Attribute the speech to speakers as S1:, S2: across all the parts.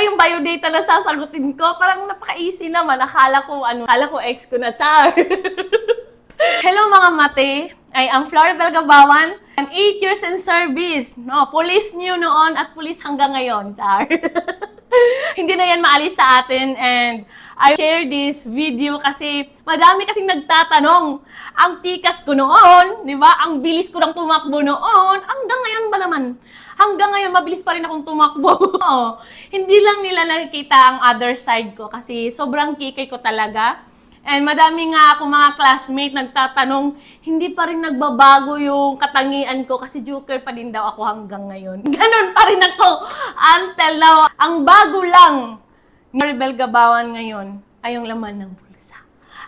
S1: yung biodata na sasagutin ko? Parang napaka-easy naman. Akala ko ex ko na, char. Hello mga mate, I am Floribel Gabawan and 8 years in service. No, police new noon at police hanggang ngayon, char. Hindi na yan maalis sa atin and I share this video kasi madami kasing nagtatanong. Ang tikas ko noon, di ba? Ang bilis ko lang tumakbo noon. Hanggang ngayon ba naman? Hanggang ngayon, mabilis pa rin akong tumakbo. Hindi lang nila nakikita ang other side ko kasi sobrang kikay ko talaga. And madami nga ako mga classmate nagtatanong, hindi pa rin nagbabago yung katangian ko kasi joker pa din daw ako hanggang ngayon. Ganon pa rin ako until now. Ang bago lang, Floribel Gabawan ngayon ay yung laman ng bulsa.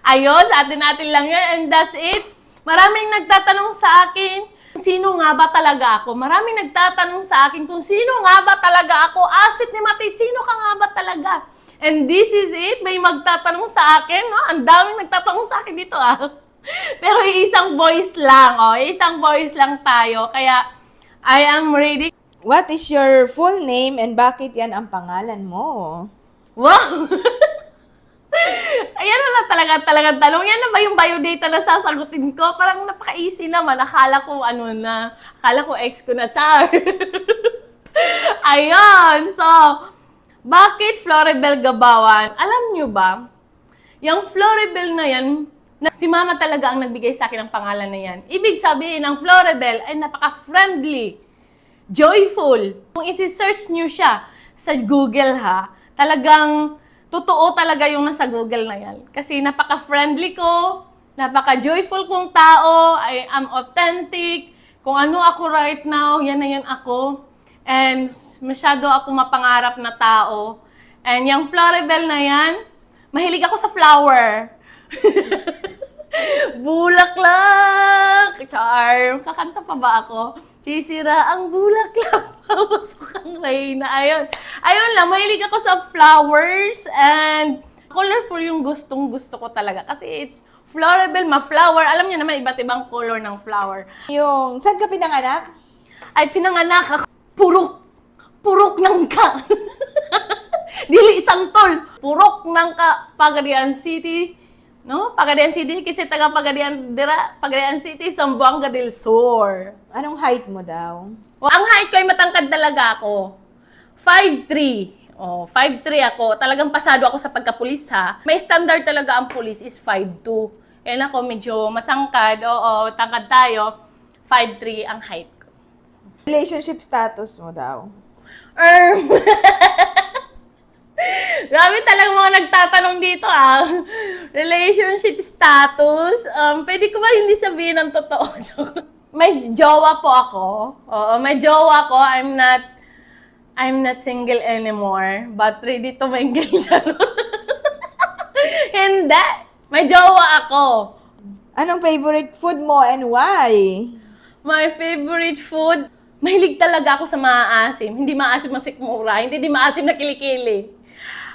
S1: Ayun, sa atin lang yun and that's it. Maraming nagtatanong sa akin, sino nga ba talaga ako? Maraming nagtatanong sa akin kung sino nga ba talaga ako? Asit ni Mate, sino ka nga ba talaga? And this is it. May magtatanong sa akin, no? Ang daming nagtatanong sa akin dito, ah. Pero isang voice lang, oh. Isang voice lang tayo. Kaya, I am ready.
S2: What is your full name and bakit yan ang pangalan mo?
S1: Wow! Ayan na talagang tanong. Yan na ba yung biodata na sasagutin ko? Parang napaka-easy naman. Akala ko ex ko na, char. Ayun. So, bakit Floribel Gabawan? Alam nyo ba, yung Floribel na yan, si mama talaga ang nagbigay sa akin ng pangalan na yan. Ibig sabihin, ang Floribel ay napaka-friendly, joyful. Kung isi-search nyo siya sa Google ha, talagang totoo talaga yung nasa Google na yan. Kasi napaka-friendly ko, napaka-joyful kong tao, I am authentic. Kung ano ako right now, yan na yan ako. And masyado ako mapangarap na tao. And yung Floribel na yan, mahilig ako sa flower. Bulaklak! Charm! Kakanta pa ba ako? Sisira ang bulaklak, papasok ang reyna. Ayun lang, mahilig ako sa flowers and colorful yung gustong-gusto ko talaga. Kasi it's Floribel, ma-flower. Alam niyo naman, iba't ibang color ng flower.
S2: Yung, saan ka pinanganak?
S1: Ay, pinanganak ako. Purok ng ka. Dili isang tol. Purok ng ka. Pagadian City. No? Pagadian City kasi taga Pagadian City, Zamboanga del Sur.
S2: Anong height mo daw?
S1: Ang height ko ay matangkad talaga ako. 5'3". Oh, 5'3 ako. Talagang pasado ako sa pagkapulis ha. May standard talaga ang pulis is 5'2". Yan ako medyo matangkad. Oo, tangkad tayo. 5'3 ang height.
S2: Relationship status mo daw?
S1: Grabe talagang mga nagtatanong dito ah. Relationship status? Pwede ko ba hindi sabihin ng totoo? May jowa po ako. Oo, may jowa ko. I'm not single anymore. But ready to mingle. Hindi. May jowa ako.
S2: Anong favorite food mo and why?
S1: My favorite food? Mahilig talaga ako sa maasim. Hindi maasim na sikmura, hindi maasim na kilikili.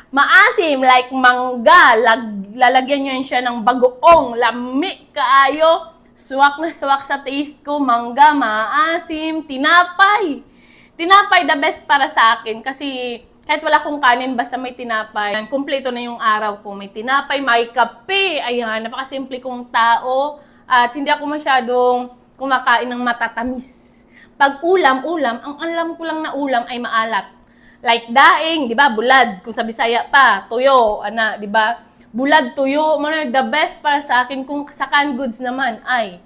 S1: Maasim, like mangga, lalagyan nyo siya ng bagoong, lami, kaayo. Suwak na suwak sa taste ko, mangga, maasim, tinapay. Tinapay, the best para sa akin kasi kahit wala akong kanin, basta may tinapay. Kumpleto na yung araw ko. May tinapay, may kape. Ayan, napakasimple kong tao. At hindi ako masyadong kumakain ng matatamis. Pag ulam, ang alam ko lang na ulam ay maalat. Like daing, di ba? Bulad. Kung sa Bisaya pa, tuyo, di ba? Bulad, tuyo. The best para sa akin kung sa canned goods naman ay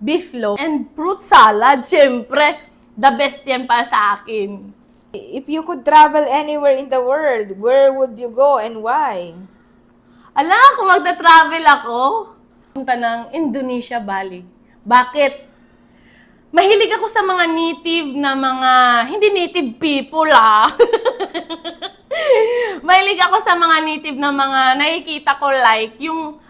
S1: beef loaf and fruit salad. Syempre, the best yan para sa akin.
S2: If you could travel anywhere in the world, where would you go and why?
S1: Kung magta-travel ako, punta ng Indonesia, Bali. Bakit? Mahilig ako sa mga native na hindi native people Mahilig ako sa mga native na nakikita ko like,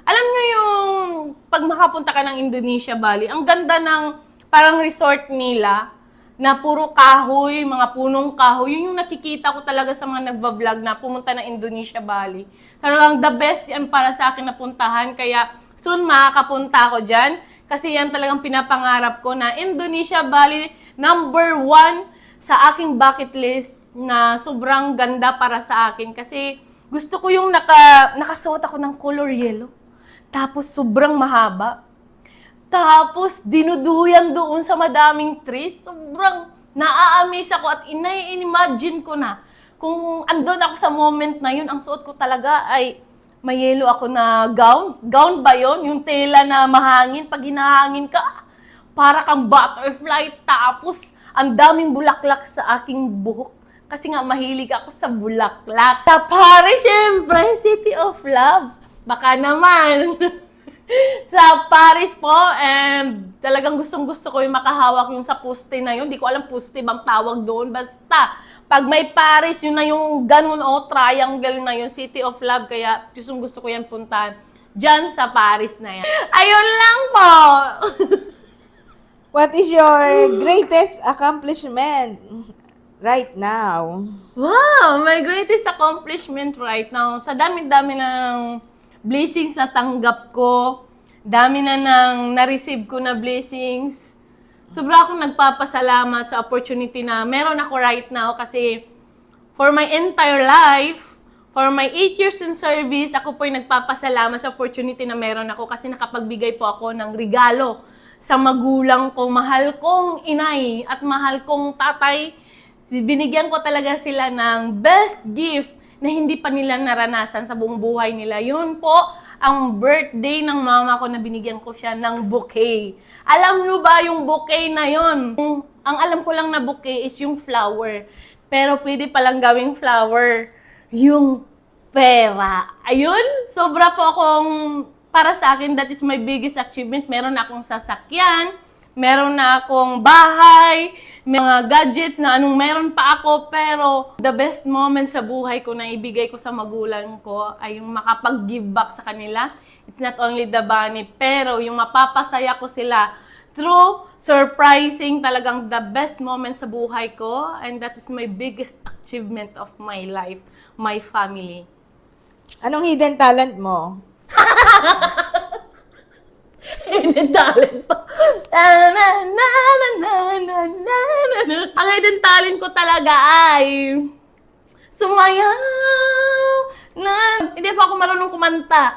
S1: alam nyo yung pag makapunta ka ng Indonesia, Bali, ang ganda ng parang resort nila na puro kahoy, mga punong kahoy. Yun yung nakikita ko talaga sa mga nagbablog na pumunta ng Indonesia, Bali. Talagang the best yan para sa akin na puntahan, kaya soon makakapunta ako dyan. Kasi yan talagang pinapangarap ko na Indonesia, Bali, #1 sa aking bucket list na sobrang ganda para sa akin kasi gusto ko yung nakasuot ako ng color yellow. Tapos sobrang mahaba. Tapos dinuduyan doon sa madaming trees. Sobrang naa-amaze ako at imagine ko na kung andun ako sa moment na yun, ang suot ko talaga ay may yellow ako na gown. Gown ba yun? Yung tela na mahangin. Pag hinahangin ka, para kang butterfly. Tapos, ang daming bulaklak sa aking buhok. Kasi nga, mahilig ako sa bulaklak. Tapos, syempre, City of Love. Baka naman. Sa Paris po, and talagang gustong-gusto ko yung makahawak yung sa poste na yun. Di ko alam poste bang tawag doon. Basta, pag may Paris, yun na yung ganun o triangle na yun, City of Love. Kaya gustong-gusto ko yan puntahan dyan sa Paris na yan. Ayun lang po!
S2: What is your greatest accomplishment right now?
S1: Wow! My greatest accomplishment right now, sa dami-dami ng blessings na tanggap ko, dami na nang na-receive ko na blessings, sobra akong nagpapasalamat sa opportunity na meron ako right now kasi for my entire life, for my 8 years in service, ako po'y nagpapasalamat sa opportunity na meron ako kasi nakapagbigay po ako ng regalo sa magulang ko, mahal kong inay at mahal kong tatay. Binigyan ko talaga sila ng best gift na hindi pa nila naranasan sa buong buhay nila. Yun po ang birthday ng mama ko na binigyan ko siya ng bouquet. Alam nyo ba yung bouquet na yun? Ang alam ko lang na bouquet is yung flower. Pero pwede palang gawing flower yung pera. Ayun, sobra po akong, para sa akin, that is my biggest achievement. Meron na akong sasakyan, meron na akong bahay, mga gadgets na anong meron pa ako, pero the best moment sa buhay ko na ibigay ko sa magulang ko ay yung makapag-give back sa kanila. It's not only the money, pero yung mapapasaya ko sila through surprising, talagang the best moment sa buhay ko, and that is my biggest achievement of my life, my family.
S2: Anong hidden talent mo?
S1: Hidden talent pa. Ang hidden talent ko talaga ay sumayaw na. Hindi pa ako marunong kumanta.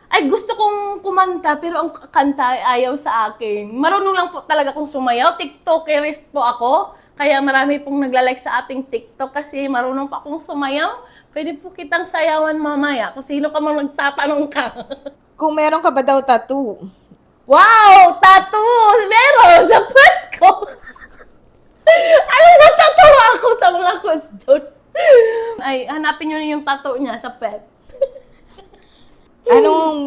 S1: Ay, gusto kong kumanta, pero ang kanta ay ayaw sa akin. Marunong lang po talaga kong sumayaw. TikTokerist po ako. Kaya marami pong naglalike sa ating TikTok kasi marunong pa akong sumayaw. Pwede po kitang sayawan mamaya kung sino ka man magtatanong ka.
S2: Kung meron ka ba daw tattoo?
S1: Wow! Tattoo! Meron! Sa puwet ko! Alam mo, tatawa ako sa mga question. Ay, hanapin nyo na yung tattoo niya sa puwet.
S2: Anong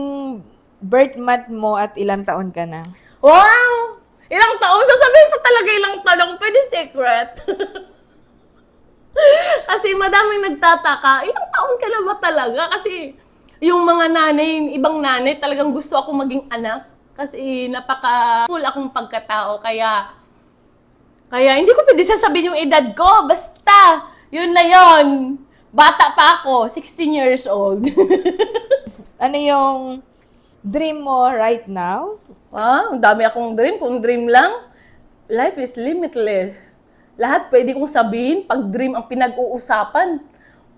S2: birth month mo at ilang taon ka na?
S1: Wow! Ilang taon? Sasabihin ko talaga ilang taon ako. Pwede secret. Kasi madaming nagtataka, ilang taon ka na ba talaga? Kasi yung mga nanay, ibang nanay, talagang gusto ako maging anak. Kasi napaka-full akong pagkatao. Kaya hindi ko pwede sasabihin yung edad ko. Basta, yun na yun. Bata pa ako, 16 years old.
S2: Ano yung dream mo right now?
S1: Ang dami akong dream. Kung dream lang, life is limitless. Lahat pwede kong sabihin pag dream ang pinag-uusapan.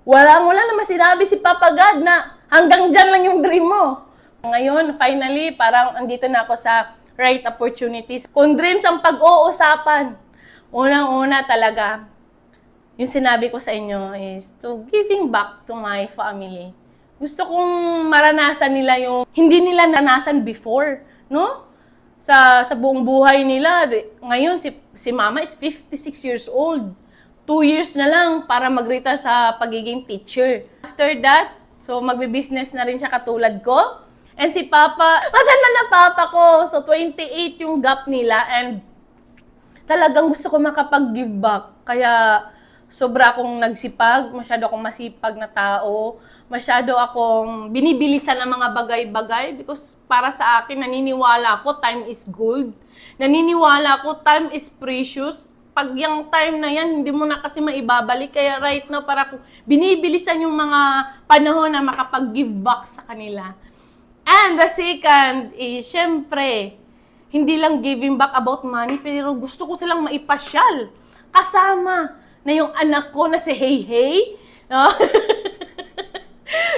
S1: Wala naman sinabi si Papa God na hanggang dyan lang yung dream mo. Ngayon, finally, parang andito na ako sa right opportunities. Kung dreams ang pag-uusapan, unang-una talaga, yung sinabi ko sa inyo is to giving back to my family. Gusto kong maranasan nila yung hindi nila naranasan before, no? Sa buong buhay nila. Ngayon, si Mama is 56 years old. 2 years na lang para mag-retire sa pagiging teacher. After that, so magbe-business na rin siya katulad ko. And si Papa, matanda na Papa ko. So 28 yung gap nila and talagang gusto ko makapag-give back. Kaya sobra akong nagsipag, masyado akong masipag na tao. Masyado akong binibilisan ng mga bagay-bagay because para sa akin, naniniwala ako time is gold. Naniniwala ako time is precious. Pag yung time na yan, hindi mo na kasi maibabalik. Kaya right now, para ko binibilisan yung mga panahon na makapag-give back sa kanila. And the second is, syempre, hindi lang giving back about money, pero gusto ko silang maipasyal. Kasama na yung anak ko na si Hey Hey. No?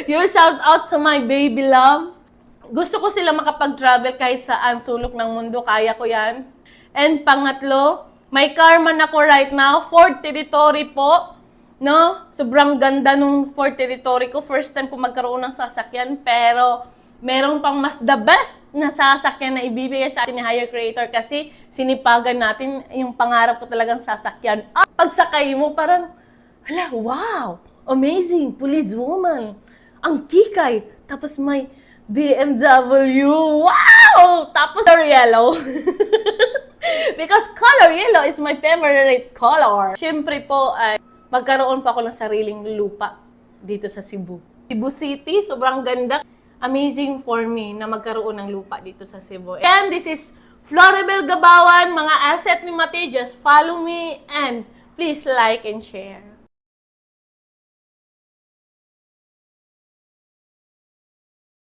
S1: Your shout out to my baby love. Gusto ko sila makapag-travel kahit saan, sulok ng mundo, kaya ko yan. And pangatlo, may car man ako right now, Ford Territory po. No? Sobrang ganda nung Ford Territory ko. First time ko magkaroon ng sasakyan, pero meron pang mas the best na sasakyan na ibibigay sa atin ni Higher Creator kasi sinipagan natin yung pangarap ko talagang sasakyan. Pagsakay mo, parang, hala, wow! Amazing! Police woman! Ang kikay! Tapos may BMW! Wow! Tapos color yellow. Because color yellow is my favorite color. Siyempre po, ay magkaroon pa ako ng sariling lupa dito sa Cebu. Cebu City, sobrang ganda. Amazing for me na magkaroon ng lupa dito sa Cebu. And this is Floribel Gabawan, mga asset ni Mate. Just follow me and please like and share.